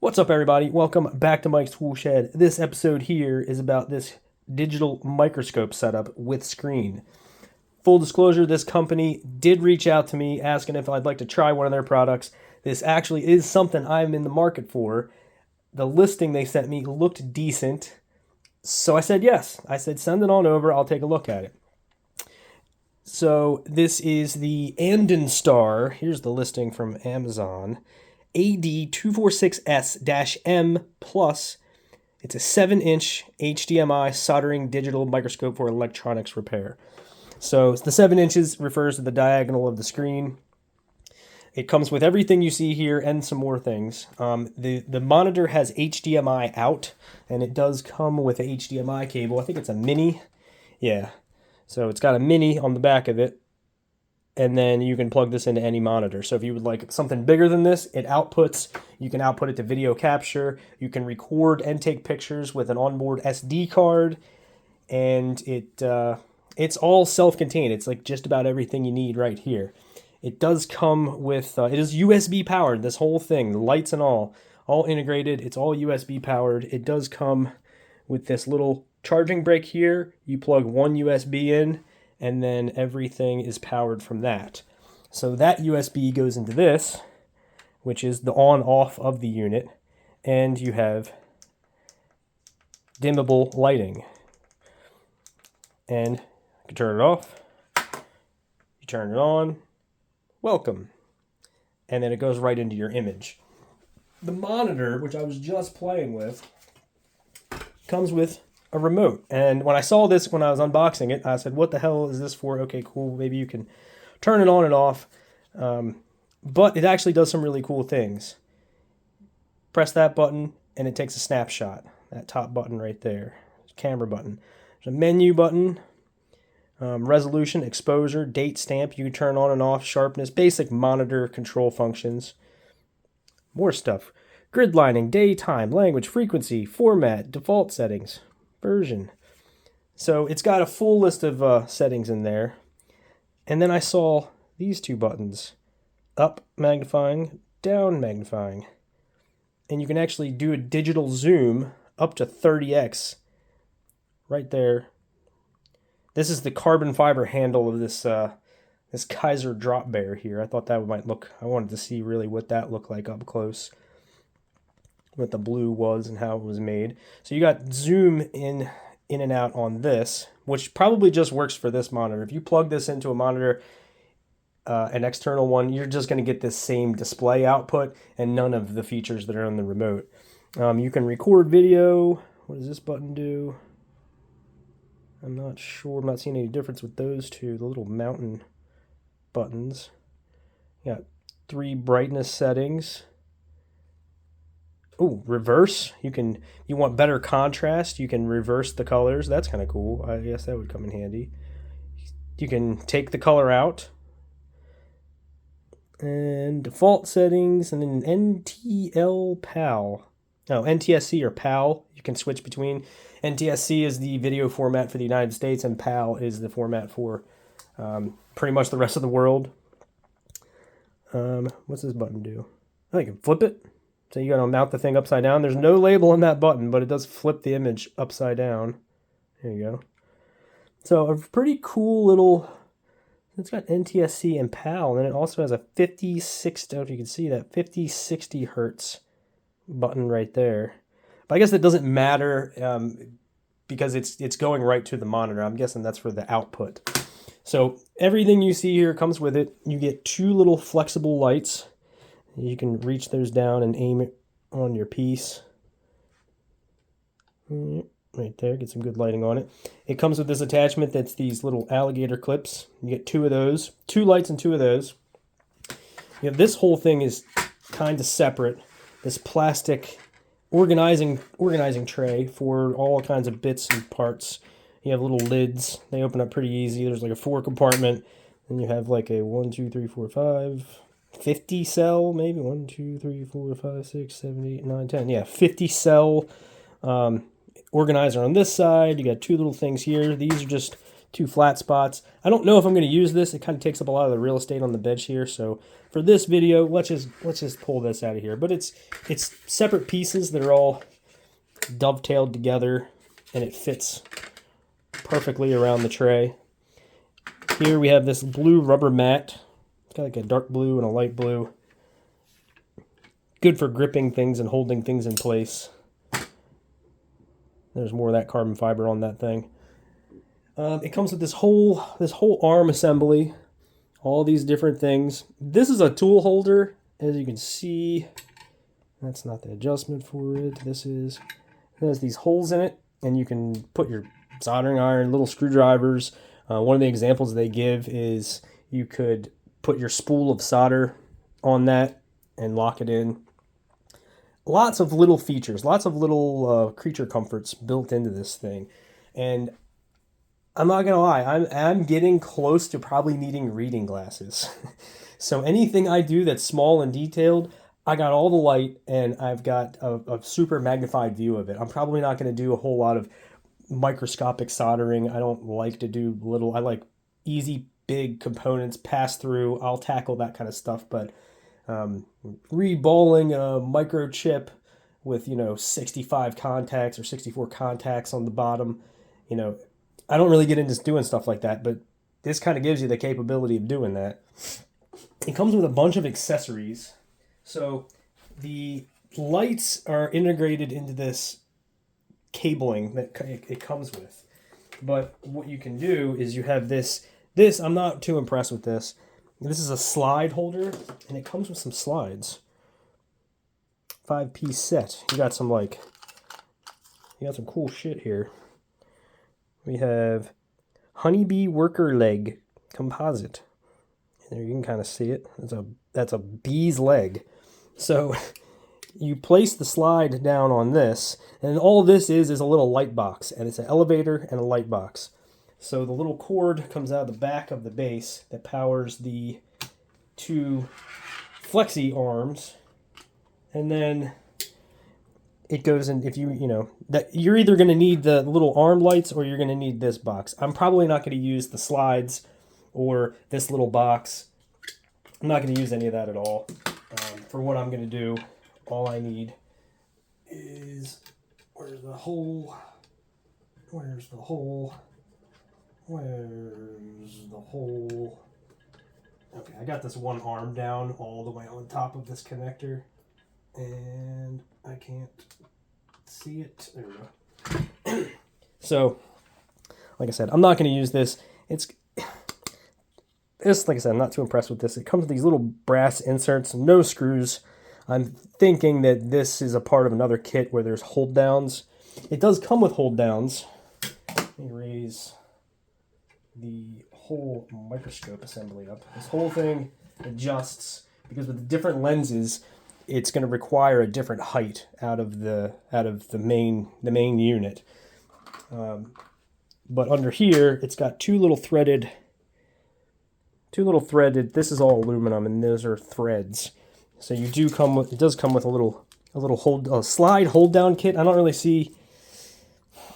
What's up, everybody? Welcome back to Mike's Tool Shed. This episode here is about this digital microscope setup with screen. Full disclosure, this company did reach out to me asking if I'd like to try one of their products. This actually is something I'm in the market for. The listing they sent me looked decent, so I said yes. I said send it on over, I'll take a look at it. So this is the Andonstar, here's the listing from Amazon, AD246SM-Plus. It's a 7-inch HDMI soldering digital microscope for electronics repair. So the 7 inches refers to the diagonal of the screen. It comes with everything you see here and some more things. The monitor has HDMI out, and it does come with a HDMI cable. I think it's a mini. Yeah. So it's got a mini on the back of it, and then you can plug this into any monitor. So if you would like something bigger than this, it outputs. You can output it to video capture. You can record and take pictures with an onboard SD card, and it's all self-contained. It's like just about everything you need right here. It does come with, it is USB powered, this whole thing, the lights and all integrated. It's all USB powered. It does come with this little charging brick here. You plug one USB in, and then everything is powered from that. So that USB goes into this, which is the on-off of the unit, and you have dimmable lighting. And you can turn it off, you turn it on, welcome, and then it goes right into your image. The monitor, which I was just playing with, comes with a remote. And when I saw this, when I was unboxing it, I said, what the hell is this for? Okay, cool. Maybe you can turn it on and off. But it actually does some really cool things. Press that button and it takes a snapshot. That top button right there. Camera button. There's a menu button. Resolution, exposure, date stamp. You can turn on and off. Sharpness. Basic monitor control functions. More stuff. Grid lining, daytime, language, frequency, format, default settings, version. So it's got a full list of settings in there. And then I saw these two buttons, up magnifying, down magnifying. And you can actually do a digital zoom up to 30x right there. This is the carbon fiber handle of this this Kaiser drop bear here. I thought that might look, I wanted to see really what that looked like up close, what the blue was and how it was made. So you got zoom in and out on this, which probably just works for this monitor. If you plug this into a monitor, an external one, you're just going to get this same display output and none of the features that are on the remote. You can record video. What does this button do? I'm not sure. I'm not seeing any difference with those two, the little mountain buttons. You got 3 brightness settings. Oh, reverse. You want better contrast, you can reverse the colors. That's kind of cool. I guess that would come in handy. You can take the color out. And default settings, and then NTL PAL. No, NTSC or PAL. You can switch between. NTSC is the video format for the United States, and PAL is the format for pretty much the rest of the world. What's this button do? Oh, you can flip it. So you gotta mount the thing upside down. There's no label on that button, but it does flip the image upside down. There you go. So a pretty cool little, it's got NTSC and PAL, and it also has a 5060, I don't know if you can see that, 50-60 hertz button right there. But I guess that doesn't matter because it's going right to the monitor. I'm guessing that's for the output. So everything you see here comes with it. You get 2 little flexible lights. You can reach those down and aim it on your piece. Right there, get some good lighting on it. It comes with this attachment that's these little alligator clips. You get 2 of those, 2 lights and 2 of those. You have this whole thing is kind of separate. This plastic organizing tray for all kinds of bits and parts. You have little lids. They open up pretty easy. There's like a 4 compartment. Then you have like a 1, 2, 3, 4, 5... 50 cell, maybe 1, 2, 3, 4, 5, 6, 7, 8, 9, 10. Yeah, 50 cell organizer on this side. You got 2 little things here. These are just 2 flat spots. I don't know if I'm going to use this. It kind of takes up a lot of the real estate on the bench here. So for this video, let's just pull this out of here. But it's separate pieces that are all dovetailed together, and it fits perfectly around the tray. Here we have this blue rubber mat. It's got like a dark blue and a light blue. Good for gripping things and holding things in place. There's more of that carbon fiber on that thing. It comes with this whole arm assembly, all these different things. This is a tool holder, as you can see. That's not the adjustment for it. It has these holes in it, and you can put your soldering iron, little screwdrivers. One of the examples they give is you could put your spool of solder on that and lock it in. Lots of little features, lots of little creature comforts built into this thing. And I'm not going to lie, I'm getting close to probably needing reading glasses. So anything I do that's small and detailed, I got all the light and I've got a super magnified view of it. I'm probably not going to do a whole lot of microscopic soldering. I don't like to do little, I like easy, big components, pass through. I'll tackle that kind of stuff, but reballing a microchip with, 65 contacts or 64 contacts on the bottom, I don't really get into doing stuff like that, but this kind of gives you the capability of doing that. It comes with a bunch of accessories. So the lights are integrated into this cabling that it comes with. But what you can do is you have this, I'm not too impressed with this. This is a slide holder, and it comes with some slides. 5-piece set. You got some cool shit here. We have honeybee worker leg composite. There you can kind of see it. That's a bee's leg. So you place the slide down on this, and all this is a little light box, and it's an elevator and a light box. So the little cord comes out of the back of the base that powers the 2 flexi arms, and then it goes in. If that you're either going to need the little arm lights or you're going to need this box. I'm probably not going to use the slides or this little box. I'm not going to use any of that at all. For what I'm going to do, all I need is where's the hole? Okay, I got this one arm down all the way on top of this connector, and I can't see it. There we go. So, like I said, I'm not going to use this. Like I said, I'm not too impressed with this. It comes with these little brass inserts, no screws. I'm thinking that this is a part of another kit where there's hold downs. It does come with hold downs. Let me raise the whole microscope assembly up. This whole thing adjusts because with the different lenses, it's going to require a different height out of the main unit. But under here, it's got two little threaded. This is all aluminum, and those are threads. So it does come with a slide hold down kit. I don't really see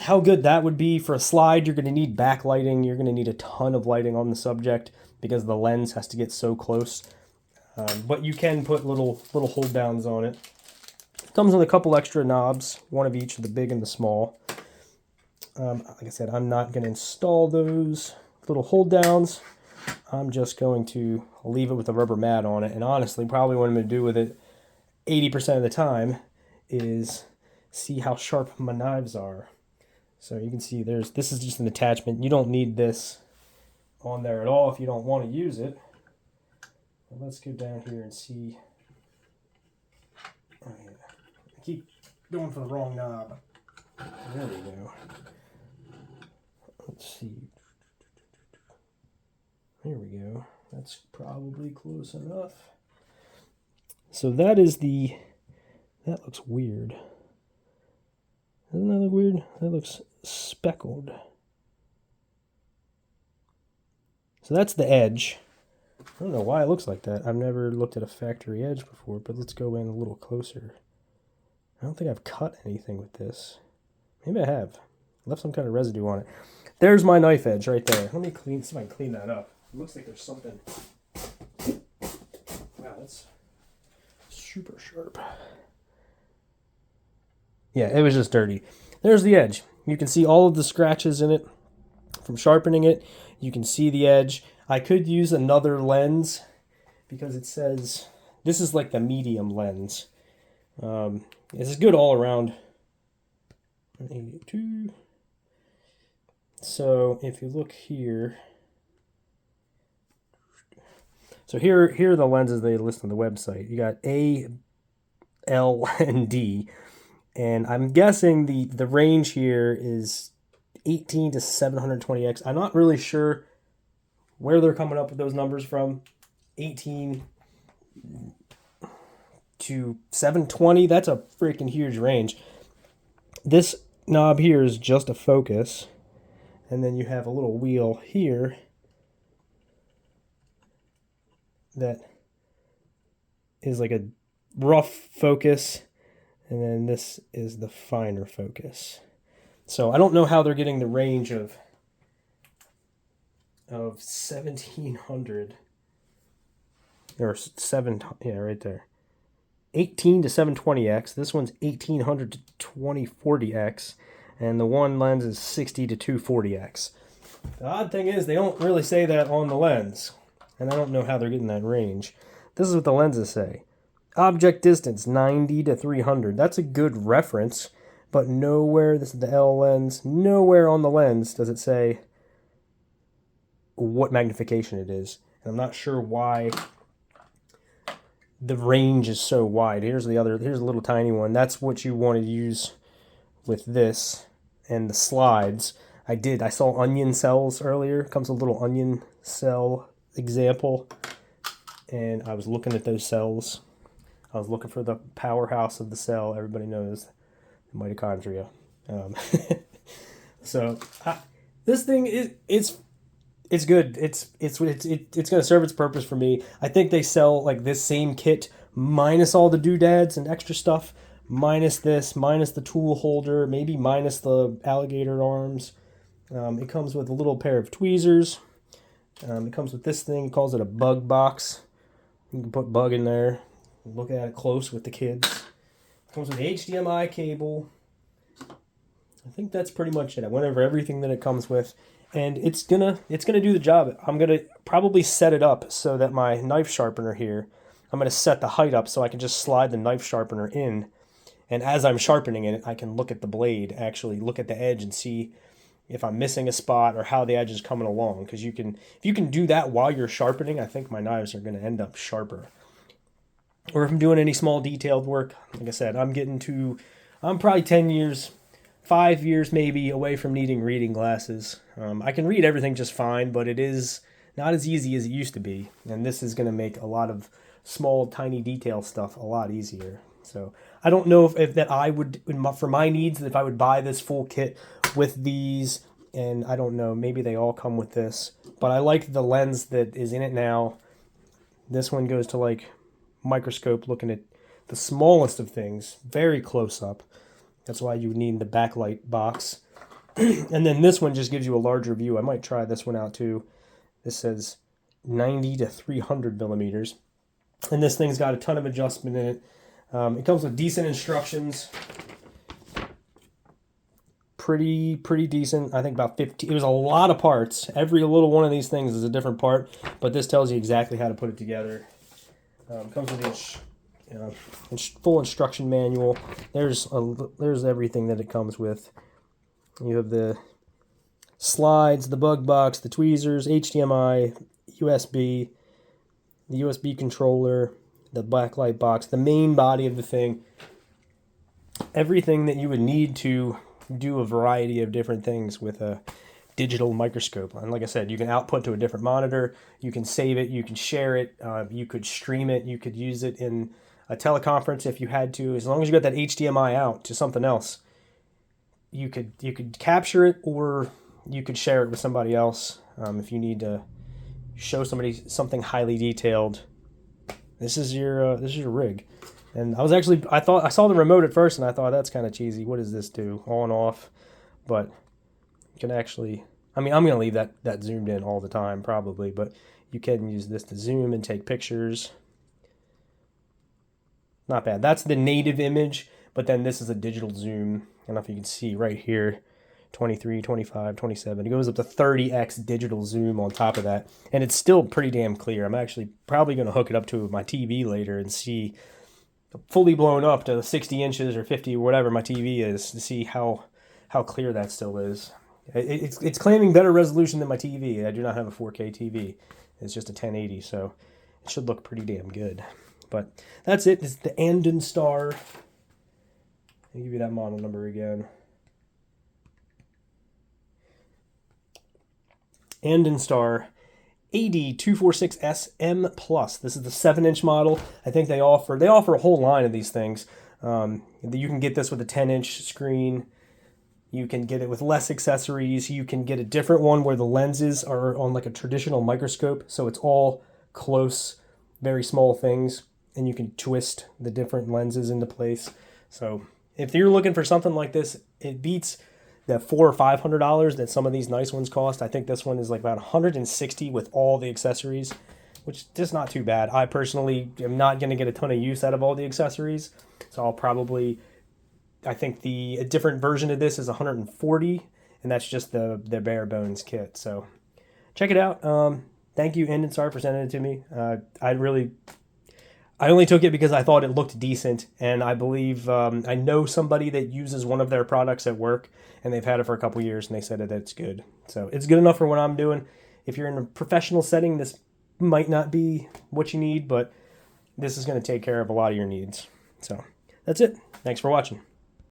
how good that would be for a slide. You're going to need backlighting. You're going to need a ton of lighting on the subject because the lens has to get so close. But you can put little hold downs on it. It comes with a couple extra knobs, one of each, the big and the small. Like I said, I'm not going to install those little hold downs. I'm just going to leave it with a rubber mat on it. And honestly, probably what I'm going to do with it 80% of the time is see how sharp my knives are. So you can see this is just an attachment. You don't need this on there at all if you don't want to use it. But let's go down here and see. Oh, yeah. I keep going for the wrong knob. There we go. Let's see. Here we go. That's probably close enough. So that looks weird. Doesn't that look weird? That looks speckled. So that's the edge. I don't know why it looks like that. I've never looked at a factory edge before, but let's go in a little closer. I don't think I've cut anything with this. Maybe I have. Left some kind of residue on it. There's my knife edge right there. Let me see if I can clean that up. It looks like there's something. Wow, that's super sharp. Yeah, it was just dirty. There's the edge. You can see all of the scratches in it from sharpening it. You can see the edge. I could use another lens because it says this is like the medium lens. This is good all around. 182. So if you look here, so here are the lenses they list on the website. You got A, L, and D, and I'm guessing the range here is 18 to 720x. I'm not really sure where they're coming up with those numbers from. 18 to 720, that's a freaking huge range. This knob here is just a focus, and then you have a little wheel here that is like a rough focus, and then this is the finer focus. So I don't know how they're getting the range of 1700 or 7, yeah, right there. 18 to 720x. This one's 1800 to 2040x, and the one lens is 60 to 240x. The odd thing is they don't really say that on the lens, and I don't know how they're getting that range. This is what the lenses say. Object distance 90 to 300. That's a good reference, but nowhere, this is the L lens, nowhere on the lens does it say what magnification it is. And I'm not sure why the range is so wide. Here's a little tiny one. That's what you want to use with this and the slides. I saw onion cells earlier. Comes a little onion cell example, and I was looking at those cells. I was looking for the powerhouse of the cell. Everybody knows the mitochondria. So this thing it's good. It's going to serve its purpose for me. I think they sell like this same kit minus all the doodads and extra stuff, minus this, minus the tool holder, maybe minus the alligator arms. It comes with a little pair of tweezers. It comes with this thing. It calls it a bug box. You can put bug in there. Look at it close with the kids. It comes with the HDMI cable. I think that's pretty much it. I went over everything that it comes with, and it's gonna do the job. I'm gonna probably set it up so that my knife sharpener here, I'm gonna set the height up so I can just slide the knife sharpener in, and as I'm sharpening it, I can look at the blade, actually look at the edge and see if I'm missing a spot or how the edge is coming along. Because if you can do that while you're sharpening, I think my knives are gonna end up sharper. Or if I'm doing any small detailed work, like I said, I'm probably 10 years, 5 years maybe away from needing reading glasses. I can read everything just fine, but it is not as easy as it used to be. And this is going to make a lot of small, tiny detail stuff a lot easier. So I don't know if that I would, for my needs, if I would buy this full kit with these, and I don't know, maybe they all come with this. But I like the lens that is in it now. This one goes to like microscope, looking at the smallest of things, very close up. That's why you need the backlight box. And then this one just gives you a larger view. I might try this one out too. This says 90 to 300 millimeters. And this thing's got a ton of adjustment in it. It comes with decent instructions. Pretty decent. I think about 15. It was a lot of parts. Every little one of these things is a different part, but this tells you exactly how to put it together. Comes with a full instruction manual. There's everything that it comes with. You have the slides, the bug box, the tweezers, HDMI, USB, the USB controller, the backlight box, the main body of the thing. Everything that you would need to do a variety of different things with a digital microscope. And like I said, you can output to a different monitor, you can save it, you can share it, you could stream it, you could use it in a teleconference if you had to. As long as you got that HDMI out to something else, you could capture it, or you could share it with somebody else. If you need to show somebody something highly detailed, this is your rig. And I saw the remote at first and I thought, that's kind of cheesy. What does this do? On, off. But You can actually, I mean, I'm going to leave that zoomed in all the time probably, but you can use this to zoom and take pictures. Not bad. That's the native image, but then this is a digital zoom. I don't know if you can see right here, 23, 25, 27. It goes up to 30x digital zoom on top of that, and it's still pretty damn clear. I'm actually probably going to hook it up to my TV later and see fully blown up to 60 inches or 50 or whatever my TV is to see how clear that still is. It's claiming better resolution than my TV. I do not have a 4K TV. It's just a 1080, so it should look pretty damn good. But that's it. It's the Andonstar. I'll give you that model number again. Andonstar AD246SM-Plus. This is the 7-inch model. I think they offer a whole line of these things. You can get this with a 10-inch screen. You can get it with less accessories. You can get a different one where the lenses are on like a traditional microscope, so it's all close, very small things, and you can twist the different lenses into place. So if you're looking for something like this, it beats the $400 or $500 that some of these nice ones cost. I think this one is like about $160 with all the accessories, which is just not too bad. I personally am not going to get a ton of use out of all the accessories, so I'll probably, I think a different version of this is $140, and that's just the bare bones kit. So check it out. Thank you, Andonstar, for sending it to me. I only took it because I thought it looked decent, and I believe I know somebody that uses one of their products at work, and they've had it for a couple years, and they said that it's good. So it's good enough for what I'm doing. If you're in a professional setting, this might not be what you need, but this is going to take care of a lot of your needs. So that's it. Thanks for watching.